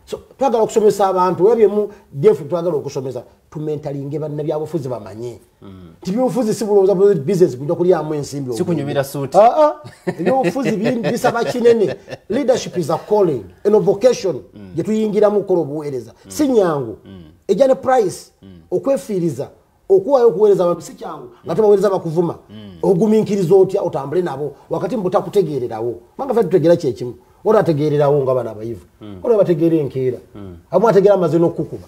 so twagala okusomesa abantu webyemu defu twagala okusomesa tumentalinge bannabyabufuzi bamanye tibyobufuzi si bulowooza business kujja kulyamu ensimbi sikunyumira suuti ebyobufuzi bisaba kinene leadership is a calling and a vocation gye tuyingiramu okukola obuweereza si nyangu ejja ne price okwefiiriza okuwayo okuweereza abantu si kyangu nga tebaweereza bakuvuma ogumiikiriza otya otambule nabo wakati mbutakutegeererawo manga ffe tutegeera kyekimu ora ategeererawo nga bana abayivu ora bategeera enkeera abamu ategeera amaze n'okukuba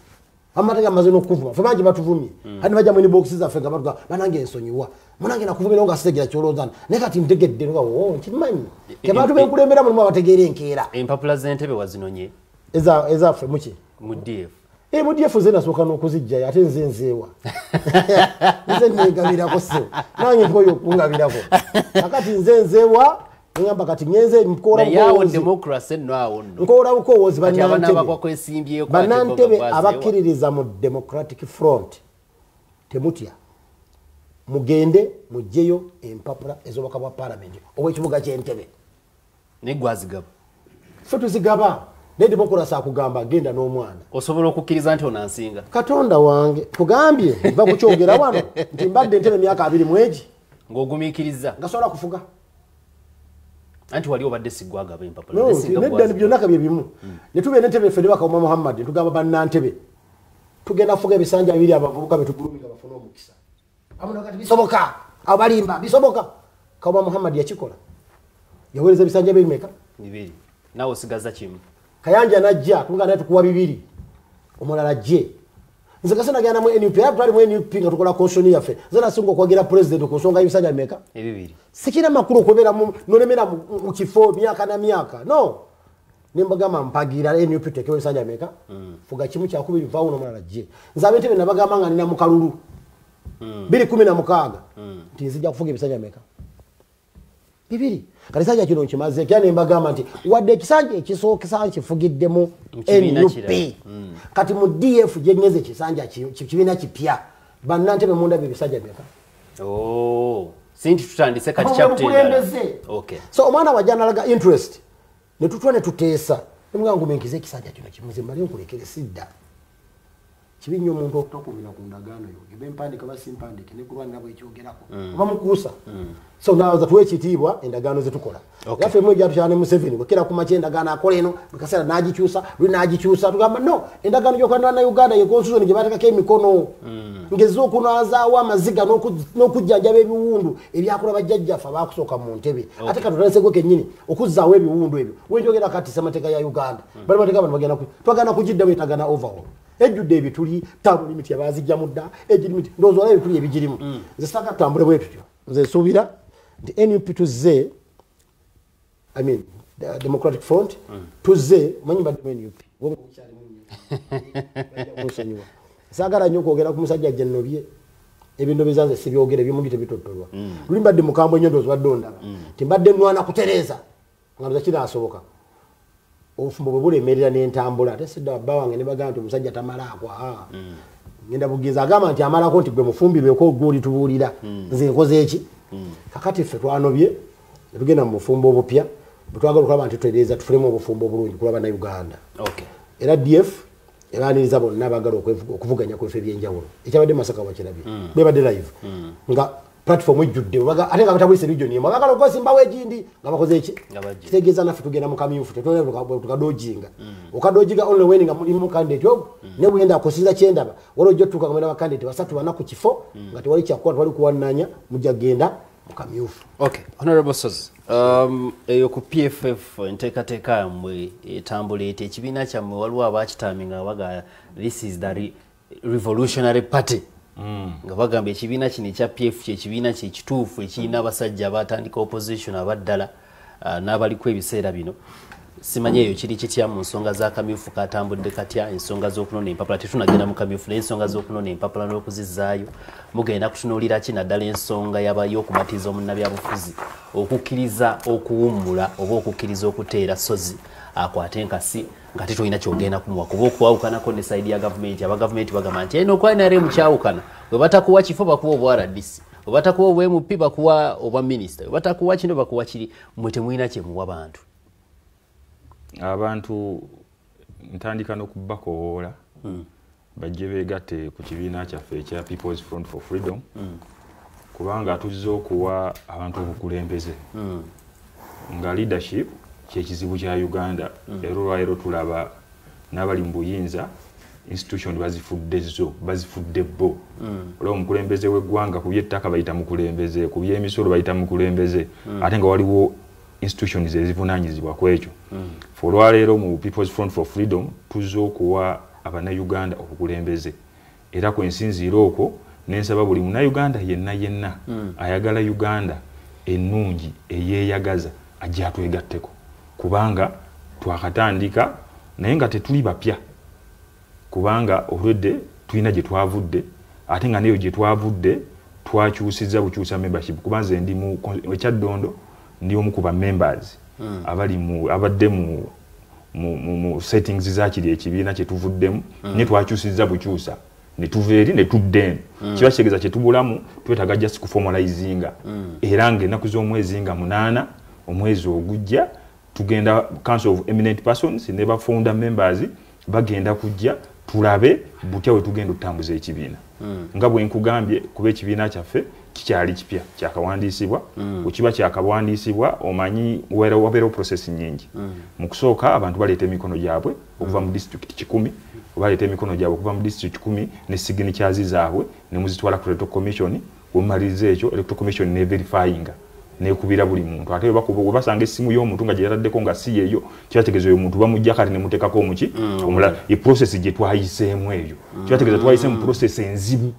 amategeera amaze n'okuvuma ffe bangi batuvumye ati bajja mu boxes zaffe nga batuga banange ensonyiwa munange nakuvumira nga sitegera kyoloozana naye kati ntegedde nga nkimanyi kebantu benkulembera mulimu abategeera enkeera empapula z'entebe wazinonye ezaffe muki mu DF MDF zena soka n'okuzijja ate nze nzeewa nze negabirako so nange nkoyo okungabirako akati nze nzeewa ngamba kati ngenze mkora yawo democracy no awo no nkora ukowozi banantebe abakiririza mu Democratic Front temutya mugende mujjeyo empapula ezobaka bwa parliament owekibuga ky'Entebbe negwazigaba ffe tuzigaba ne democracy akugamba genda n'omwana osobola okukkiriza nti onansinga Katonda wange tugambye va kukyogera wano nti mbadde Entebbe myaka 2 mwegi ng'ogumiikiriza ngasobola kufuga anti wali obadde sigwagaba empapula nedda byonna kabye bimu ne tube n'Entebbe ffe ne bakawuma Muhammad tugamba bannantebe tugenda kufuga ebisanja bibiri abavubuka betugulumika bafuna omukisa amuna kati bisoboka abalimba bisoboka kawuma Muhammad yakikola yaweereza ebisanja bimeka bibiri nawe osigaza kimu Kayanja najja tugana tukuwa bibiri omulala je nze kasana gana mu NUP atwali mu NUP nga tukola caution yaffe zana singo kwagira president ku nsonga y'ebisanja bimeka ebibiri sikira makuru okubera nolemera mu kifo myaka na myaka no nimbagama mpagira NUP tekewe ebisanja bimeka fuga kimu kya kubiri vauno omulala je nzabe Entebbe nabagamba nga nina mu kalulu 216 nti nzija kufuga ebisanja bimeka bibiri kali sanja kino nkimaze kyane embagamba nti wadde ekisanja ekisooka kifugiddemu NUP kati mu DF jengeze kisanja kibina kipya bannantebe munda bibisanja bimeka sinti tutandise kati chapter okay so omwana wajana laga interest ne tutwa ne tuteesa nemwangu menkize ekisanja kino kimuzimba lyo kulekere sidda kibinyo omuntu okutokumira ku ndagaano yo gebe mpandika basimpandike ne kulwana nabo ekyogerako bamukuusa so naza tuwe ekitiibwa endagaano zetukola yaffe mwe gyatu cyane mu 7 bwekera ku mache endagaano akola eno bikasera nagikyusa linagikyusa tugamba no endagaano yokwandana na Uganda ye constitution gye batakako emikono ngezo kunaazaawo amaziga n'okujjanjaba ebiwundu ebyakola bajjajjaffe abakusooka mu Ntebbe ate katutandiseko kennyini okuzzaawo ebiwundu ebyo wenjogera kati semateeka ya Uganda bali bateeka bano bagenda twagana kugiddawo etagana overall ejjudde ebituli tabu limiti abazijja mudda ejjimiti ndozo wala ebituli ebigirimu nze saka tambule bwe tutyo nze subira the NUP tuze I mean the Democratic Front tuze manyi badde NUP wongo kuchali munyi sagara nyo kwogera ku musajja jennobye ebintu bizaze sibyogere byomugite bitotolwa lulimbadde mukambo nyondo zwadonda timbadde nwana kutereza ngabuza kira asoboka ofumbo bulemerera n'entambula ate sidda bawange ne bagamba nti omusajja tamala akwa ngenda bugiza agamba nti amala ko nti gwe mufumbirwe ko guli tubulira nze nkoze eki kakati ffe twanobye tugenda mu bufumbo obupya butwagala okulaba nti tutereeza tufulemu obufumbo obulungi kulaba na Uganda era DF ebaniriza bonna bagala okuvuganya kwefe ebyenjawulo ekyabadde Masaka wakirabye bebadde live nga platform ejjudde ate nga batabulisa region yemu bagala okwesimbawo egindi nga bakoze eki kitegeeza naffe tugenda mu kamyufu tukadojinga okadojiga only when nga mulimu candidate ogwo ne bwenda akusinza kyendaba waliwo ojja otuuka nga bakandidate basatu bana ku kifo nga tewali kyakukola tewali kuwannanya mujja genda mu kamyufu Honorable Sozi eyo ku PFF enteekateeka yammwe etambula eti ekibiina kyammwe waliwo abakitami nga baga this is the revolutionary party nga bagamba ekibiina kino ekya PF kyekibiina kyekituufu ekirina abasajja abatandika opposition abaddala n'abaliko ebiseera bino simanyi eyo kiri kitya mu nsonga za kamyufu katambudde katya ensonga z'okunona empapula tetunagenda mu kamyufu naye ensonga z'okunona empapula n'okuzizaayo mugenda kutunuulira ki naddala ensonga y'okumatiza omunnabyabufuzi okukkiriza okuwummula oba okukkiriza okuteera Sozi akwate enkasi nga tetulina kyogenda kumuwa kuba okuwawukanako ne saidi ya gavumenti abagavumenti bagamba nti eno kwa NRM kyawukana bwe batakuwa kifo bakuwa obwa RDC bwe batakuwa obwa MP bakuwa obwa minisita bwe batakuwa kino bakuwa kiri mmwe temulina kyemuwa abantu ntandika n'okubakowoola bajje beegatte ku kibiina kyaffe ekya People's Front for Freedom kubanga tuzze okuwa abantu obukulembeze nga leadership kyekizibu kya Uganda ero lwaleero tulaba n'abali mu buyinza institution bazifudde bo olwo omukulembeze w'eggwanga ku by'ettaka bayita mukulembeze ku by'emisolo bayita mukulembeze ate nga waliwo institutions ezivunaanyizibwa ku ekyo olwaleero mu People's Front for Freedom tuzze okuwa abannayuganda obukulembeze era kwensinziira okwo nensaba buli munnayuganda yenna ayagala Uganda ennungi eyeeyagaza ajja atwegatteko kubanga twakatandika naye nga tetuli bapya kubanga olwedde tulina gye twavudde ate nga neyo gye twavudde twakyusizza bukyusa membership kubanze ndi mu ekyaddondo ndi omu ku ba members abadde mu settings za kiri ekibiina kye tuvuddemu ne twakyusizza bukyusa ne tuva eri ne tudde kiba kitegeeza kye tubulamu twetaaga just kuformalizinga era ng'ennaku z'omwezi nga 8 omwezi ogujja tugenda Council of Eminent Persons ne ba founder members bagenda kujja tulabe butya we tugenda otambuza ekibiina nga bwe nkugambye kuba ekibiina kyaffe kikyali kipya kyakawandiisibwa ukiba kyakawandiisibwa omanyi wabeerawo process nyingi mu kusooka abantu baleeta emikono gyabwe okuva mu district 10 baleeta emikono gyabwe okuva mu district 10 ne signatures zaabwe ne muzitwala ku electoral commission omaliriza ekyo electoral commission ne verifyinga nekubira buli muntu ate we basanga essimu y'omuntu nga gyeyataddeko nga si yeyo kyategeeza oyo muntu bamujja kati ne muteekako omuki omulala eprocess gye twayiseemu eyo kyategeeza twayise mu process enzibu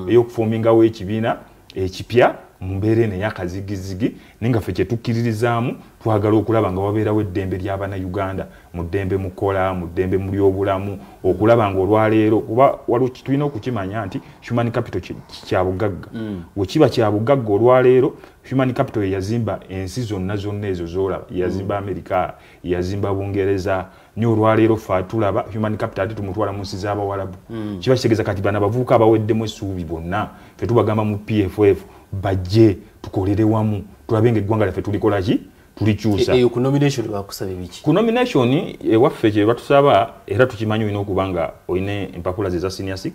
ey'okufoomingawo ekibiina ekipya mu mbeera eno ey'akazigizigi naye nga ffe kye tukkiririzaamu twagala okulaba nga wabeerawo eddembe ly'Abannayuganda mu ddembe mu kola mu ddembe mu byobulamu okulaba nga olwaleero kuba waliwo tulina okukimanya nti human capital kya bugagga we kiba kya bugagga olwaleero human capital yazimba ensi zonna ezo z'olaba yazimba Amerika yazimba Bungereza nyo olwaleero ffe tulaba human capital ate tumutwala mu nsi z'Abawarabu kiba kitegeeza kati bano abavubuka abaweddemu essuubi bonna ffe tubagamba mu PFF bajje tukolere wamu tulabe ng'eggwanga lyaffe tulikola ki tulikyusa eyo ku nomination bakusaba biki ku nomination ewaffe gye batusaba era tukimanyi olina okuba nga olina empapula ze za senior 6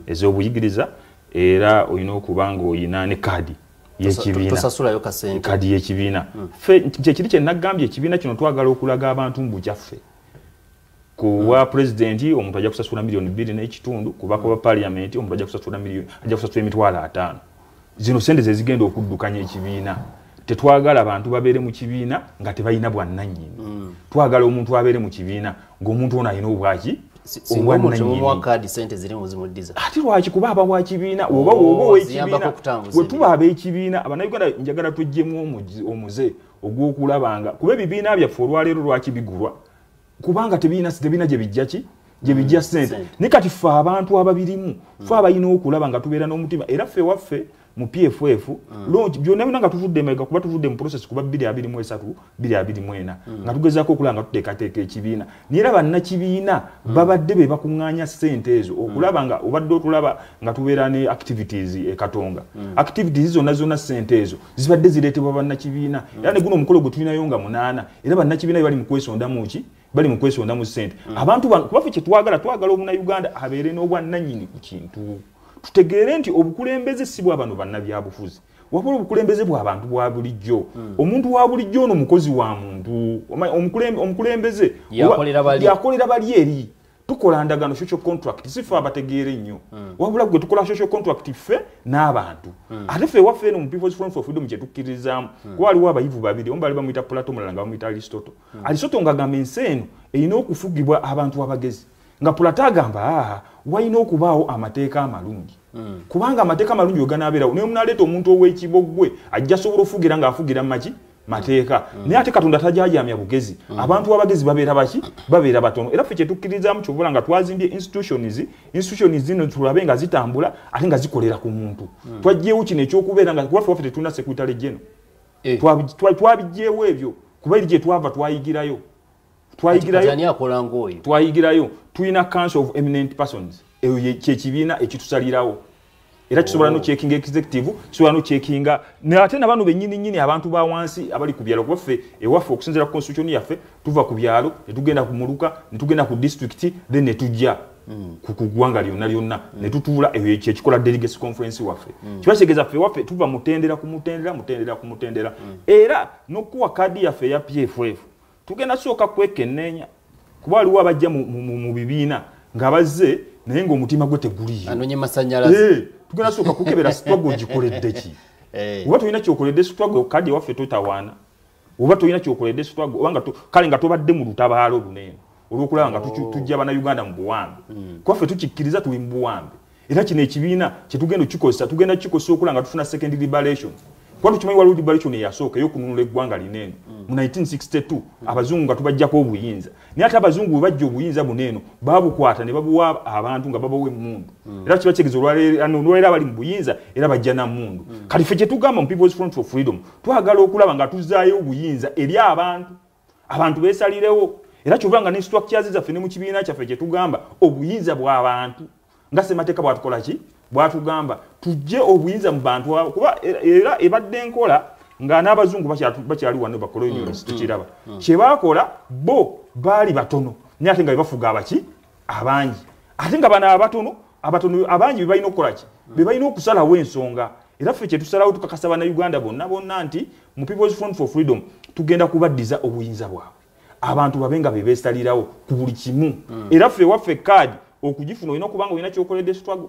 ez'obuyigiriza era olina okuba nga olina ne kaadi y'ekibiina tosasulayo kasente kaadi y'ekibiina ffe kyekiri kye nagambye ekibiina kino twagala okulaga abantu mbu kyaffe kuwa president omuntu ajja kusasula $2 million kuba kuba parliament omuntu ajja kusasula $5,000,000 zino sente ze zigenda okuddukanya ekibiina tetwagala abantu babeere mu kibiina nga tebalina bwannannyini twagala omuntu abeere mu kibiina ng'omuntu ono alina obwaki ate lwaki kuba aba wa kibiina oba woba ow'ekibiina we tuba ab'ekibiina Abannayuganda njagala tuggyemu omuze ogw'okulabanga kuba ebibiina byaffe olwaleero lwaki bigulwa kubanga tebiina gye bijja ki gye bijja ssente naye kati ffe abantu ababirimu ffe abalina okulaba nga tubeera n'omutima era ffe waffe mu PFF byonna byonna nga tuvudde emabega kuba tuvudde mu process kuba 2023 2024 nga tugezaako okulaba nga tuteekateeka ekibiina naye era bannakibiina babadde be bakuŋŋaanya ssente ezo okulaba nga obadde otulaba nga tubeera ne activities Katonga activities zonna ssente ezo zibadde zireetebwa bannakibiina era ne guno omukolo gwe tulinayo nga 8 era bannakibiina bali mu kwesondamu ki bali mu kwesondamu ssente abantu kuba ffe kye twagala Omunnayuganda abeere n'obwannannyini ku kintu tutegeere nti obukulembeze si bwa bano bannabyabufuzi wabula obukulembeze bw'abantu bwa bulijjo omuntu wa bulijjo ono mukozi wa muntu omukulembeze yakolera bali eri tukola ndagano social contract sifa abategeere nnyo wabula gwe tukola social contract ffe n'abantu ate ffe waffe eno mu People's Front for Freedom kye tukkiririzaamu kuba waliwo abayivu babiri omu bali bamuyita Plato omulala nga bamuyita Aristotle Aristotle ng'agamba ensi eno erina okufugibwa abantu abagezi nga Plato agamba walina okubaawo amateeka amalungi kubanga amateeka amalungi oganaabeerawo naye omunaleeta omuntu ow'ekibogwe ajja sobola ofugira ng'afugira maki mateeka naye ate Katonda tajajamya bugezi abantu abagezi babeera baki babeera batono era ffe kye tukkiririzaamu kyobula nga twazimbye institutions zino tulabe nga zitambula ate nga zikolera ku muntu twajjeewo kino ekyokubeera nga kuba ffe tetulina secretary general twabijjeewo ebyo kuba eri gye twava twayigirayo tulina Council of Eminent Persons eyo kyekibiina ekitusalirawo era kisobola no checking executive kisobola no checkinga ate nabano bennyini abantu ba wansi abali ku byalo kwaffe ewaffe okusinzira ku constitution yaffe tuva ku byalo ne tugenda ku muluka ne tugenda ku district then ne tujja ku kugwanga lyonna ne tutuula eyo ekikola delegates conference waffe kibasegeza ffe waffe tuva mutendera era n'okuwa kadi yaffe ya PFF tugenda soka kwekenneenya kuba waliwo abajja mu bibiina ng'abazze naye ng'omutima gwe teguliyo anonye masanyalaze tugenda soka kukebera struggle gikoledde ki oba tulina kyokoledde struggle kadi waffe totawaana oba tulina kyokoledde struggle obanga kale nga tobadde mu lutabaalo lunene olw'okulaba nga tujja Bannayuganda mu buwambe kwaffe tukikkiriza tuli mu buwambe era kino ekibiina kye tugenda kikozesa okulaba nga tufuna second liberation Kwa tukimanyi waliwo liberation eyasooka y'okununula eggwanga linene mu 1962 abazungu nga tubajjako obuyinza naye ate abazungu bwe bajja obuyinza buneeno babukwata ne babuwa abantu nga babawa emmundu era kiba kitegeeza olwaleero abali mu buyinza era bajja na mmundu kati ffe kye tugamba mu People's Front for Freedom twagala okulaba nga tuzaayo obuyinza eri abantu beesalirewo era kyobanga ne structures zaffe ne mu kibiina kyaffe kye tugamba obuyinza bw'abantu nga ssemateeka bwatukola ki bwatugamba tujje obuyinza mu bantu kuba era ebadde enkola nga n'abazungu bakyali wano bakolonialist tukiraba kye baakola bo baali batono naye ate nga bebafuga abaki abangi ate nga bano abatono abangi bebalina okukola ki bebalina okusalawo ensonga era ffe kye tusalawo tukakasa bannayuganda bonna nti mu People's Front for Freedom tugenda kubaddiza obuyinza bwabwe abantu babenga bebeesalirawo ku buli kimu era ffe waffe kaadi okugifuna olina okubanga olina kyokoledde struggle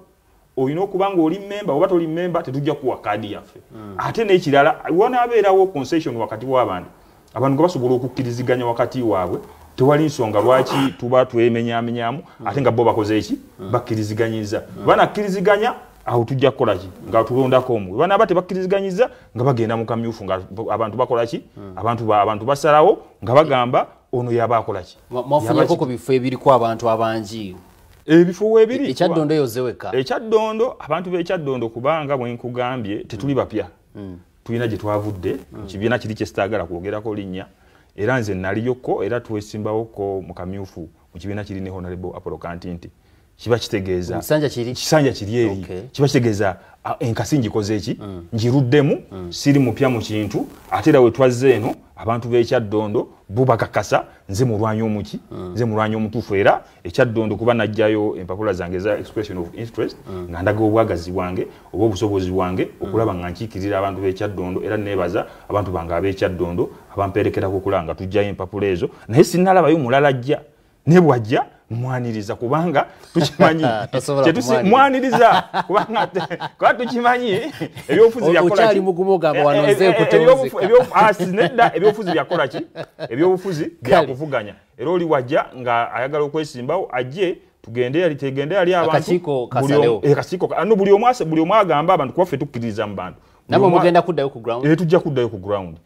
olina okubanga oli member oba toli member tetujja kuwa kaadi yaffe ate n'ekirala wanaabeerawo concession wakati w'abantu abantu nga basobola okukkiriziganya wakati waabwe tewali nsonga lwaki tuba twemenyamenyamu ate nga bo bakoze eki bakkiriziganyiza banakkiriziganya awo tujja kukola ki nga tulondako omwe banaaba tebakkiriziganyiza nga bagenda mu kamyufu nga abantu bakola ki abantu basalawo nga bagamba ono yaba akola ki mwafunyako ku bifo ebiriko abantu abangi ebifo webiri ekyaddondo yozeweka ekyaddondo abantu b'ekyaddondo kubanga bwe nkugambye tetuli bapya tulina gye twavudde kibiina kiri kye sitaagala kwogerako linnya era nze naliyokko era twesimbawokko mu kamyufu mu kibiina kiri ne Honorable Apollo Kantinti kiba kitegeeza kisanja kiri eri kiba kitegeeza enkasi ngikoze eki ngiruddemu siri mupya mu kintu ate era we twazze eno abantu b'ekyaddondo bo bakakasa nze mulwanyi omuki nze mulwanyi omutuufu era ekyaddondo kuba najjayo empapula zange za expression of interest nga ndaga obwagazi bwange oba obusobozi bwange okulaba nga nkiikirira abantu b'ekyaddondo era neebaza abantu bange ab'ekyaddondo abamperekerako okulaba nga tujjayo empapula ezo naye sinnalabayo mulala ajja ne bwajja mwaniriza kubanga tukimanyi mwaniriza kubanga kwa tukimanyi ebyofuzi byakola ki mugumoga wanonze kutemuzi ebyofuzi byakola ki ebyofuzi byakuvuganya era oli wajja nga ayagala okwesimbawo ajje tugende yali abantu buli omu agamba abantu kuba ffe tukkiririza mu bantu nabo mugenda kuddayo ku ground tujja kuddayo ku ground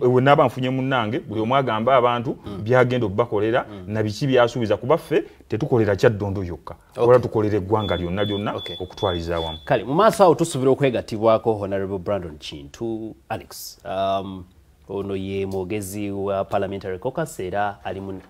we naba nfunye munnange buli omu agamba abantu byagenda okubakolera na biki byasuubiza kuba ffe tetukolera kyaddondo yokka wala tukolera eggwanga lyonna okutwaliza awamu kale mu maaso awo tusuubira okwegattibwako Honorable Brandon Kintu Alex ono ye mwogezi wa Parliamentary Caucus era ali mu